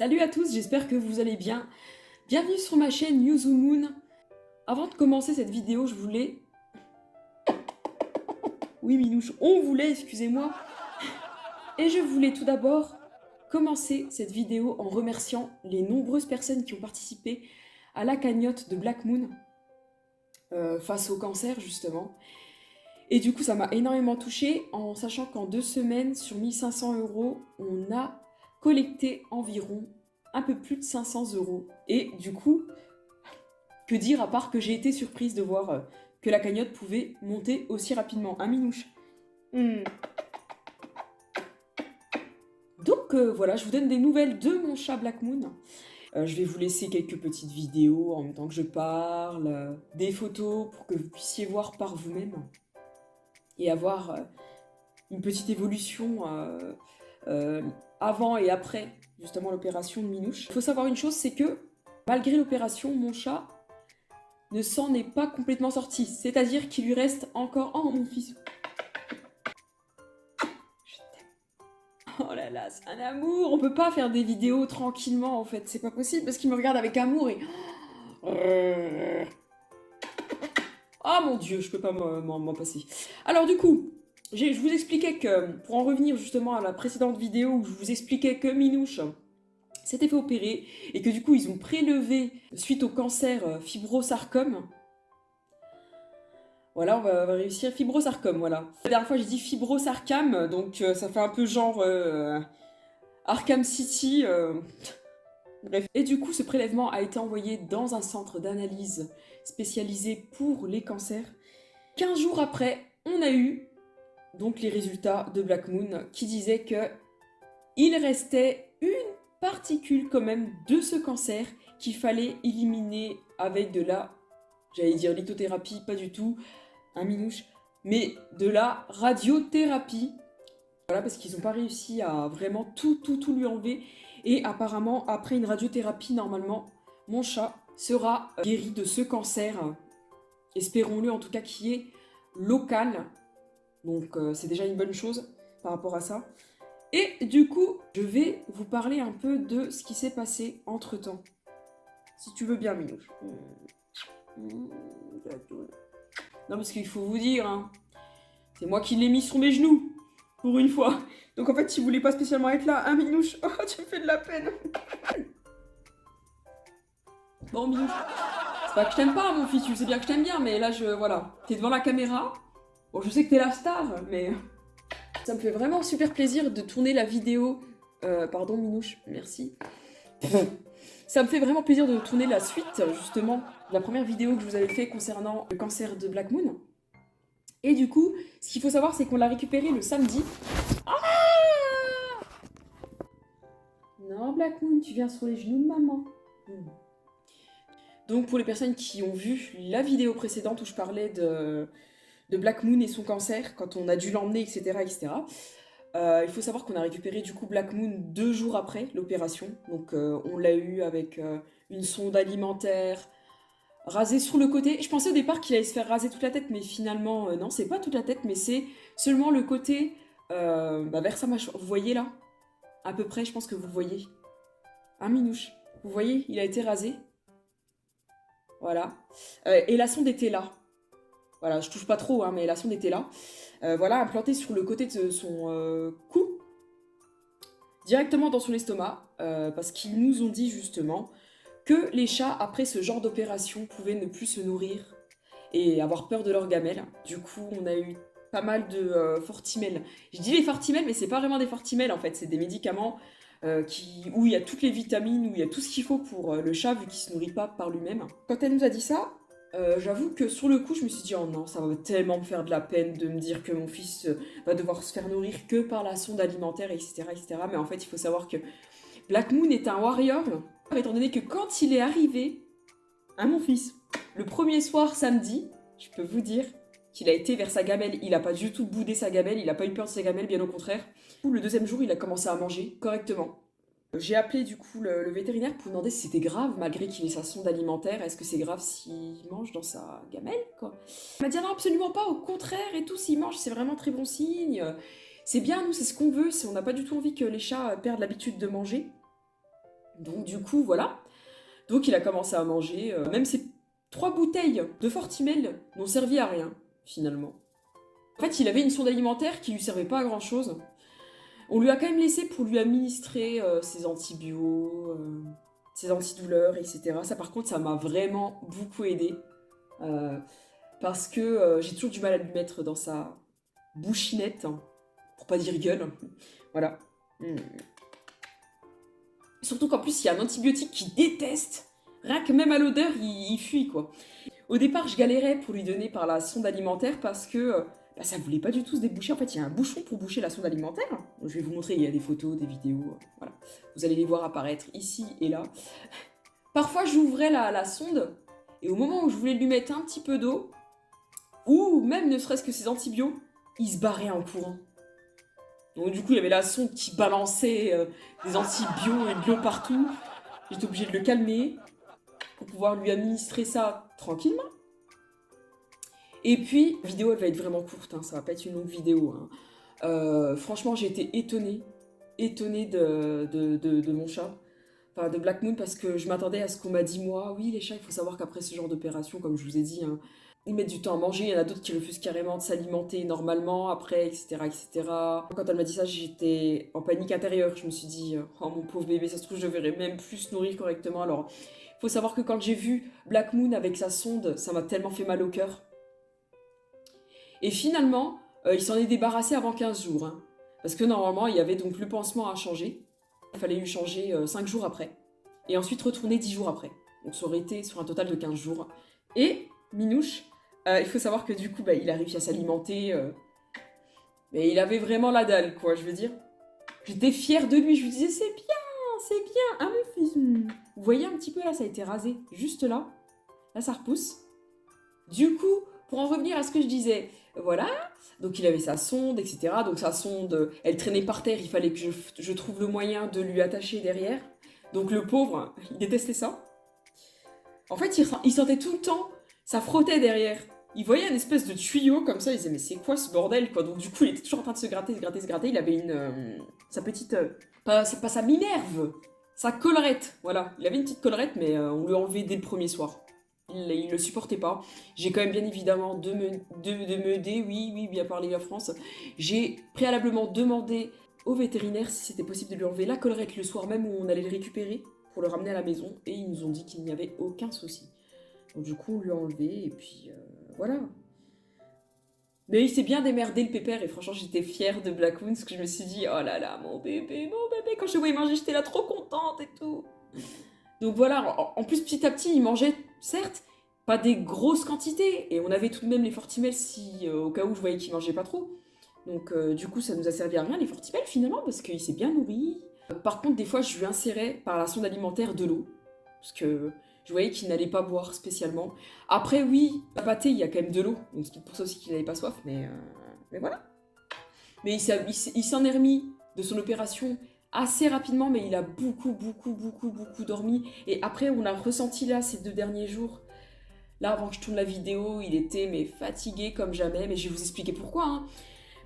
Salut à tous, j'espère que vous allez bien. Bienvenue sur ma chaîne Yuzu Moon. Avant de commencer cette vidéo, je voulais... Oui Minouche, on voulait, excusez-moi. Et je voulais tout d'abord commencer cette vidéo en remerciant les nombreuses personnes qui ont participé à la cagnotte de Black Moon face au cancer justement. Et du coup ça m'a énormément touchée en sachant qu'en 2 semaines, sur 1500 €, on a collecté environ un peu plus de 500 €. Et du coup, que dire à part que j'ai été surprise de voir que la cagnotte pouvait monter aussi rapidement. Un minouche. Donc voilà, je vous donne des nouvelles de mon chat Black Moon. Je vais vous laisser quelques petites vidéos en même temps que je parle, des photos pour que vous puissiez voir par vous-même et avoir une petite évolution avant et après justement l'opération de Minouche. Il faut savoir une chose, c'est que malgré l'opération, mon chat ne s'en est pas complètement sorti. C'est-à-dire qu'il lui reste encore... Oh mon fils. Je t'aime. Oh là là, c'est un amour. On peut pas faire des vidéos tranquillement en fait. C'est pas possible parce qu'il me regarde avec amour et... Oh mon dieu, je peux pas m'en passer. Alors du coup, je vous expliquais que, pour en revenir justement à la précédente vidéo où je vous expliquais que Minouche s'était fait opérer et que du coup ils ont prélevé suite au cancer fibrosarcome. Voilà, on va réussir fibrosarcome, voilà. La dernière fois j'ai dit fibrosarcame, donc ça fait un peu genre Arkham City. Bref. Et du coup, ce prélèvement a été envoyé dans un centre d'analyse spécialisé pour les cancers. 15 jours après, on a eu donc les résultats de Black Moon qui disaient que il restait une particule quand même de ce cancer qu'il fallait éliminer avec de la, j'allais dire lithothérapie, pas du tout, un minouche, mais de la radiothérapie. Voilà, parce qu'ils n'ont pas réussi à vraiment tout lui enlever. Et apparemment, après une radiothérapie, normalement, mon chat sera guéri de ce cancer. Espérons-le en tout cas qui est local. Donc c'est déjà une bonne chose par rapport à ça. Et du coup, je vais vous parler un peu de ce qui s'est passé entre-temps. Si tu veux bien, Minouche. Non, parce qu'il faut vous dire, hein, c'est moi qui l'ai mis sur mes genoux, pour une fois. Donc en fait, il voulait pas spécialement être là. Hein, Minouche? Oh, tu me fais de la peine. Bon, Minouche, c'est pas que je t'aime pas, mon fils, tu sais bien que je t'aime bien, mais là, voilà. T'es devant la caméra. Bon, je sais que t'es la star, mais... Ça me fait vraiment super plaisir de tourner la vidéo... pardon, Minouche, merci. Ça me fait vraiment plaisir de tourner la suite, justement, de la première vidéo que je vous avais fait concernant le cancer de Black Moon. Et du coup, ce qu'il faut savoir, c'est qu'on l'a récupéré le samedi. Ah! Non, Black Moon, tu viens sur les genoux de maman. Donc, pour les personnes qui ont vu la vidéo précédente où je parlais de Black Moon et son cancer, quand on a dû l'emmener, etc., etc., il faut savoir qu'on a récupéré du coup Black Moon 2 jours après l'opération. Donc, on l'a eu avec une sonde alimentaire, rasé sur le côté. Je pensais au départ qu'il allait se faire raser toute la tête, mais finalement, non, c'est pas toute la tête, mais c'est seulement le côté vers sa mâchoire. Vous voyez là? À peu près, je pense que vous voyez. Un minouche. Vous voyez, il a été rasé. Voilà. Et la sonde était là. Voilà, je touche pas trop, hein, mais la sonde était là. Voilà, implantée sur le côté de son cou. Directement dans son estomac. Parce qu'ils nous ont dit justement que les chats, après ce genre d'opération, pouvaient ne plus se nourrir et avoir peur de leurs gamelles. Du coup, on a eu pas mal de Fortimel. Je dis les Fortimel, mais c'est pas vraiment des Fortimel en fait, c'est des médicaments où il y a toutes les vitamines, où il y a tout ce qu'il faut pour le chat, vu qu'il se nourrit pas par lui-même. Quand elle nous a dit ça, j'avoue que sur le coup, je me suis dit, oh non, ça va tellement me faire de la peine de me dire que mon fils va devoir se faire nourrir que par la sonde alimentaire, etc., etc. Mais en fait, il faut savoir que Black Moon est un warrior, étant donné que quand il est arrivé à mon fils, le premier soir samedi, je peux vous dire qu'il a été vers sa gamelle. Il n'a pas du tout boudé sa gamelle, il n'a pas eu peur de sa gamelle, bien au contraire. Le deuxième jour, il a commencé à manger correctement. J'ai appelé du coup le vétérinaire pour demander si c'était grave, malgré qu'il ait sa sonde alimentaire. Est-ce que c'est grave s'il mange dans sa gamelle, quoi? Il m'a dit non, absolument pas, au contraire et tout, s'il mange, c'est vraiment très bon signe. C'est bien, nous, c'est ce qu'on veut, on n'a pas du tout envie que les chats perdent l'habitude de manger. Donc du coup, voilà. Donc il a commencé à manger. Même ses 3 bouteilles de Fortimel n'ont servi à rien, finalement. En fait, il avait une sonde alimentaire qui lui servait pas à grand-chose. On lui a quand même laissé pour lui administrer ses antibiotiques, ses antidouleurs, etc. Ça, par contre, ça m'a vraiment beaucoup aidé. Euh, Parce que j'ai toujours du mal à lui mettre dans sa bouchinette, hein, pour pas dire gueule. Voilà. Mm. Surtout qu'en plus, il y a un antibiotique qu'il déteste. Rien que même à l'odeur, il fuit, quoi. Au départ, je galérais pour lui donner par la sonde alimentaire parce que bah, ça voulait pas du tout se déboucher. En fait, il y a un bouchon pour boucher la sonde alimentaire. Je vais vous montrer, il y a des photos, des vidéos. Voilà. Vous allez les voir apparaître ici et là. Parfois, j'ouvrais la sonde et au moment où je voulais lui mettre un petit peu d'eau, ou même ne serait-ce que ses antibiotiques, il se barrait en courant. Donc du coup, il y avait la sonde qui balançait des antibiotiques et de l'eau partout. J'étais obligée de le calmer pour pouvoir lui administrer ça tranquillement. Et puis, la vidéo, elle va être vraiment courte, hein, ça va pas être une longue vidéo. Hein. Franchement, j'ai été étonnée de mon chat, enfin de Black Moon, parce que je m'attendais à ce qu'on m'a dit, moi, oui, les chats, il faut savoir qu'après ce genre d'opération, comme je vous ai dit, hein, ils mettent du temps à manger, il y en a d'autres qui refusent carrément de s'alimenter normalement après, etc., etc. Quand elle m'a dit ça, j'étais en panique intérieure. Je me suis dit, oh mon pauvre bébé, ça se trouve, je verrai même plus se nourrir correctement. Alors, il faut savoir que quand j'ai vu Black Moon avec sa sonde, ça m'a tellement fait mal au cœur. Et finalement, il s'en est débarrassé avant 15 jours. Hein. Parce que normalement, il y avait donc le pansement à changer. Il fallait lui changer 5 jours après. Et ensuite retourner 10 jours après. Donc ça aurait été sur un total de 15 jours. Et Minouche, il faut savoir que du coup, bah, il a réussi à s'alimenter. Mais il avait vraiment la dalle, quoi, je veux dire. J'étais fière de lui, je lui disais, c'est bien, hein, mon fils. Vous voyez un petit peu là, ça a été rasé, juste là. Là, ça repousse. Du coup, pour en revenir à ce que je disais, voilà, donc il avait sa sonde, etc. Donc sa sonde, elle traînait par terre, il fallait que je trouve le moyen de lui attacher derrière. Donc le pauvre, il détestait ça. En fait, il sentait tout le temps, ça frottait derrière. Il voyait une espèce de tuyau comme ça, il disait mais c'est quoi ce bordel quoi. Donc du coup, il était toujours en train de se gratter, se gratter, se gratter. Il avait sa petite, pas sa Minerve, sa collerette, voilà. Il avait une petite collerette, mais on lui a enlevé dès le premier soir. Il le supportait pas. J'ai quand même bien évidemment demandé, oui, bien parler la France. J'ai préalablement demandé au vétérinaire si c'était possible de lui enlever la collerette le soir même où on allait le récupérer pour le ramener à la maison. Et ils nous ont dit qu'il n'y avait aucun souci. Donc du coup, on lui a enlevé et puis voilà. Mais il s'est bien démerdé le pépère et franchement j'étais fière de Black Moon parce que je me suis dit oh là là mon bébé, quand je le voyais manger j'étais là trop contente et tout. Donc voilà, en plus petit à petit il mangeait certes pas des grosses quantités et on avait tout de même les Fortimel si au cas où je voyais qu'il mangeait pas trop. Donc du coup ça nous a servi à rien les Fortimel finalement parce qu'il s'est bien nourri. Par contre des fois je lui insérais par la sonde alimentaire de l'eau parce que je voyais qu'il n'allait pas boire spécialement. Après, oui, à pâté, il y a quand même de l'eau. Donc c'est pour ça aussi qu'il n'avait pas soif, mais voilà. Mais il s'en est remis de son opération assez rapidement, mais il a beaucoup dormi. Et après, on a ressenti là, ces 2 derniers jours, là, avant que je tourne la vidéo, il était mais fatigué comme jamais. Mais je vais vous expliquer pourquoi. Hein.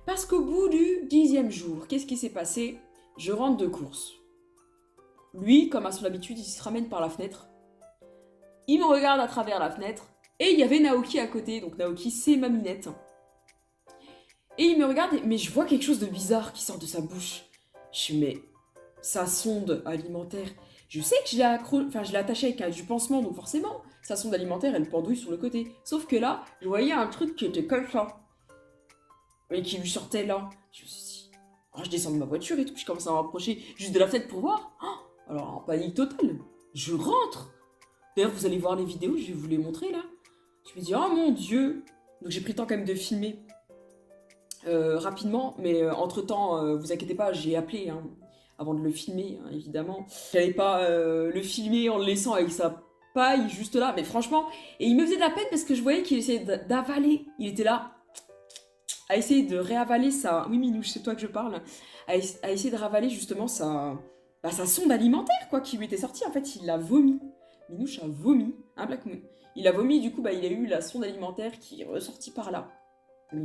Parce qu'au bout du 10e jour, qu'est-ce qui s'est passé? Je rentre de course. Lui, comme à son habitude, il se ramène par la fenêtre. Il me regarde à travers la fenêtre. Et il y avait Naoki à côté. Donc Naoki, c'est ma minette. Et il me regarde, mais je vois quelque chose de bizarre qui sort de sa bouche. Je suis, mais sa sonde alimentaire. Je sais que je l'ai attachée avec du pansement, donc forcément, sa sonde alimentaire, elle pendouille sur le côté. Sauf que là, je voyais un truc qui était comme ça. Et qui lui sortait là. Je me suis dit, oh, je descends de ma voiture et tout. Je commence à me rapprocher juste de la fenêtre pour voir. Oh, alors, en panique totale. Je rentre. D'ailleurs, vous allez voir les vidéos, je vais vous les montrer là. Je me dis, oh mon Dieu. Donc j'ai pris le temps quand même de filmer rapidement, mais entre-temps, vous inquiétez pas, j'ai appelé hein, avant de le filmer, hein, évidemment. J'allais pas le filmer en le laissant avec sa paille juste là, mais franchement, et il me faisait de la peine parce que je voyais qu'il essayait d'avaler. Il était là à essayer de réavaler sa... Oui, Minouche, c'est toi que je parle. À essayer de ravaler justement sa sonde alimentaire, quoi, qui lui était sortie. En fait, il l'a vomi. Minouche a vomi, hein, Black Moon. Il a vomi, du coup, il a eu la sonde alimentaire qui est ressortie par là.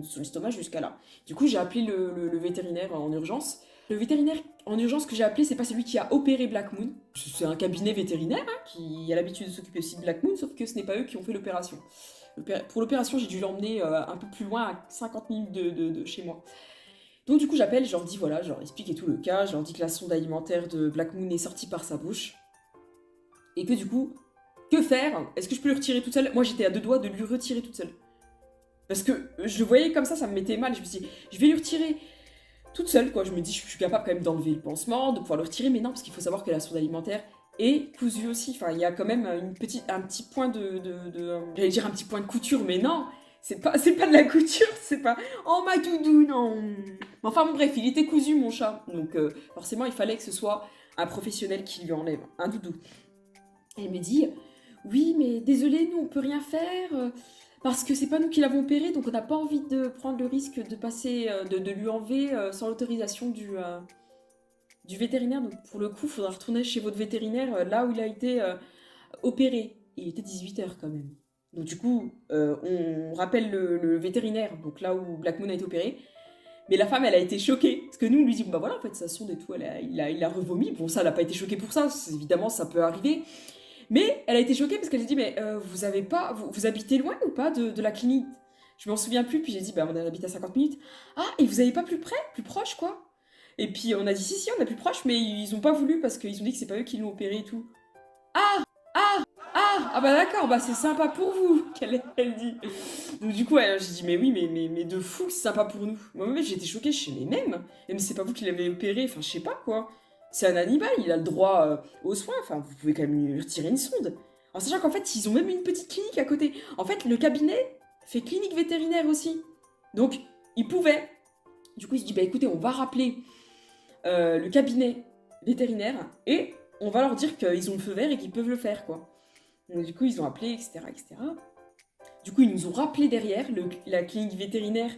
Sous l'estomac jusqu'à là. Du coup, j'ai appelé le vétérinaire en urgence. Le vétérinaire en urgence que j'ai appelé, c'est pas celui qui a opéré Black Moon. C'est un cabinet vétérinaire hein, qui a l'habitude de s'occuper aussi de Black Moon, sauf que ce n'est pas eux qui ont fait l'opération. Pour l'opération, j'ai dû l'emmener un peu plus loin, à 50 minutes de chez moi. Donc du coup, j'appelle, je leur dis voilà, je leur explique et tout le cas, je leur dis que la sonde alimentaire de Black Moon est sortie par sa bouche. Et que du coup, que faire? Est-ce que je peux lui retirer toute seule? Moi, j'étais à 2 doigts de lui retirer toute seule. Parce que je le voyais comme ça me mettait mal. Je me suis dit, je vais lui retirer toute seule, quoi. Je me dis, je suis capable quand même d'enlever le pansement, de pouvoir le retirer, mais non, parce qu'il faut savoir que la sonde alimentaire est cousue aussi. Enfin, il y a quand même un petit point j'allais dire un petit point de couture, mais non, c'est pas de la couture, c'est pas. Oh ma doudou, non. Enfin bon, bref, il était cousu, mon chat. Donc forcément, il fallait que ce soit un professionnel qui lui enlève un doudou. Et il me dit, oui, mais désolé, nous, on peut rien faire. Parce que c'est pas nous qui l'avons opéré, donc on n'a pas envie de prendre le risque de passer, de lui enlever sans l'autorisation du vétérinaire. Donc pour le coup, il faudra retourner chez votre vétérinaire là où il a été opéré. Il était 18h quand même. Donc du coup, on rappelle le vétérinaire, donc là où Black Moon a été opéré. Mais la femme, elle a été choquée. Parce que nous, on lui dit, bah voilà, en fait, sa sonde et tout, il a revomi. Bon, ça, elle n'a pas été choquée pour ça. Évidemment, ça peut arriver. Mais elle a été choquée parce qu'elle a dit mais vous avez pas vous habitez loin ou pas de la clinique? Je m'en souviens plus, puis j'ai dit bah on habite à 50 minutes. Ah, et vous avez pas plus près, plus proche quoi? Et puis on a dit si on est plus proche, mais ils ont pas voulu parce qu'ils ont dit que c'est pas eux qui l'ont opéré et tout. Ah ah bah d'accord, bah c'est sympa pour vous qu'elle dit. Donc du coup j'ai dit mais oui mais de fou c'est sympa pour nous. Moi-même j'étais choquée, je sais mais c'est pas vous qui l'avez opéré, enfin je sais pas quoi. C'est un animal, il a le droit aux soins, enfin vous pouvez quand même lui retirer une sonde. En sachant qu'en fait ils ont même une petite clinique à côté. En fait le cabinet fait clinique vétérinaire aussi. Donc ils pouvaient. Du coup il se dit bah écoutez on va rappeler le cabinet vétérinaire et on va leur dire qu'ils ont le feu vert et qu'ils peuvent le faire quoi. Donc du coup ils ont appelé etc etc. Du coup ils nous ont rappelé derrière la clinique vétérinaire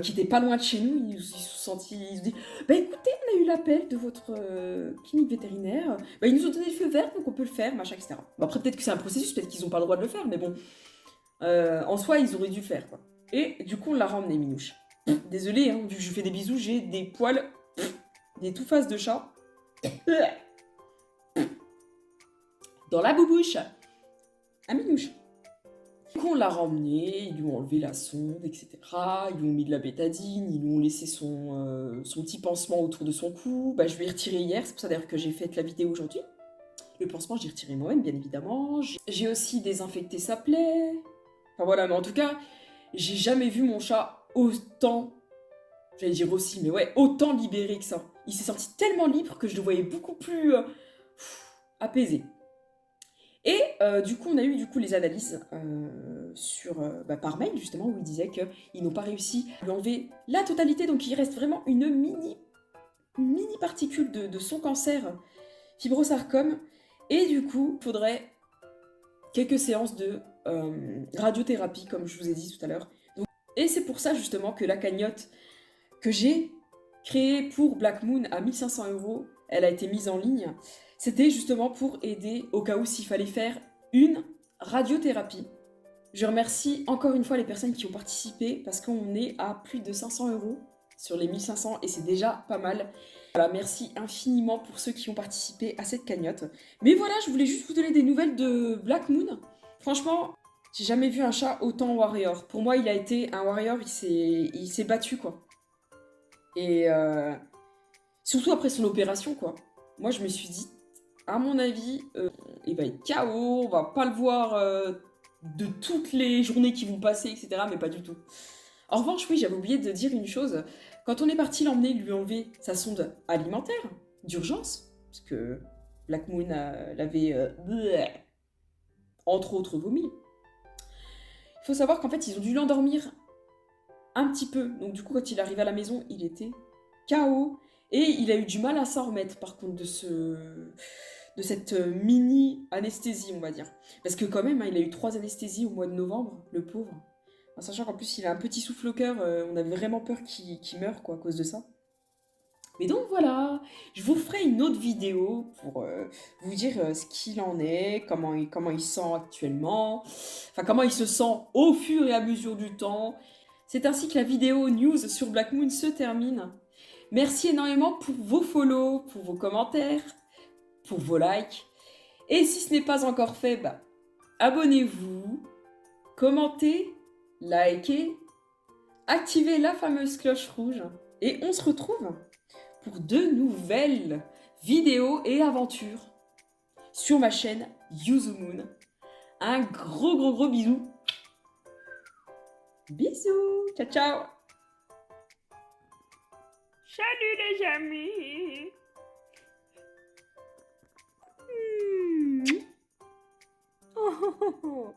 qui était pas loin de chez nous, ils se sont sentis, ils se dit, bah écoutez, on a eu l'appel de votre clinique vétérinaire, bah ils nous ont donné le feu vert, donc on peut le faire, machin, etc. Bon, après peut-être que c'est un processus, peut-être qu'ils n'ont pas le droit de le faire, mais bon, en soi ils auraient dû le faire, quoi. Et du coup on l'a ramené, Minouche. Désolée, hein, vu que je fais des bisous, j'ai des poils, des tout faces de chat. Dans la boubouche. À Minouche. Du coup, on l'a ramené, ils lui ont enlevé la sonde, etc. Ils lui ont mis de la bétadine, ils lui ont laissé son petit pansement autour de son cou. Bah, je lui ai retiré hier, c'est pour ça d'ailleurs que j'ai fait la vidéo aujourd'hui. Le pansement, j'ai retiré moi-même, bien évidemment. J'ai aussi désinfecté sa plaie. Enfin voilà, mais en tout cas, j'ai jamais vu mon chat autant, j'allais dire aussi, mais ouais, autant libéré que ça. Il s'est senti tellement libre que je le voyais beaucoup plus apaisé. Et du coup, on a eu les analyses par mail, justement, où ils disaient qu'ils n'ont pas réussi à lui enlever la totalité. Donc, il reste vraiment une mini particule de son cancer fibrosarcome. Et du coup, il faudrait quelques séances de radiothérapie, comme je vous ai dit tout à l'heure. Et c'est pour ça, justement, que la cagnotte que j'ai créée pour Black Moon à 1500 €, elle a été mise en ligne. C'était justement pour aider au cas où s'il fallait faire une radiothérapie. Je remercie encore une fois les personnes qui ont participé parce qu'on est à plus de 500 € sur les 1500 et c'est déjà pas mal. Voilà, merci infiniment pour ceux qui ont participé à cette cagnotte. Mais voilà, je voulais juste vous donner des nouvelles de Black Moon. Franchement, j'ai jamais vu un chat autant warrior. Pour moi, il a été un warrior, il s'est battu quoi. Et surtout après son opération quoi. Moi, je me suis dit, à mon avis, il va être KO, on va pas le voir de toutes les journées qui vont passer, etc. Mais pas du tout. En revanche, oui, j'avais oublié de dire une chose. Quand on est parti l'emmener, lui enlever sa sonde alimentaire, d'urgence, parce que Black Moon l'avait, entre autres, vomi. Il faut savoir qu'en fait, ils ont dû l'endormir un petit peu. Donc du coup, quand il est arrivé à la maison, il était KO. Et il a eu du mal à s'en remettre, par contre, de cette mini-anesthésie, on va dire. Parce que quand même, hein, il a eu 3 anesthésies au mois de novembre, le pauvre. En sachant qu'en plus, il a un petit souffle au cœur, on avait vraiment peur qu'il meure, quoi, à cause de ça. Mais donc voilà, je vous ferai une autre vidéo pour vous dire ce qu'il en est, comment il se sent actuellement, enfin comment il se sent au fur et à mesure du temps. C'est ainsi que la vidéo news sur Black Moon se termine. Merci énormément pour vos follow, pour vos commentaires, pour vos likes. Et si ce n'est pas encore fait, bah, abonnez-vous, commentez, likez, activez la fameuse cloche rouge. Et on se retrouve pour de nouvelles vidéos et aventures sur ma chaîne Yuzumoon. Un gros bisou. Bisous. Ciao, ciao. Salut les amis. Oh, oh, oh, oh.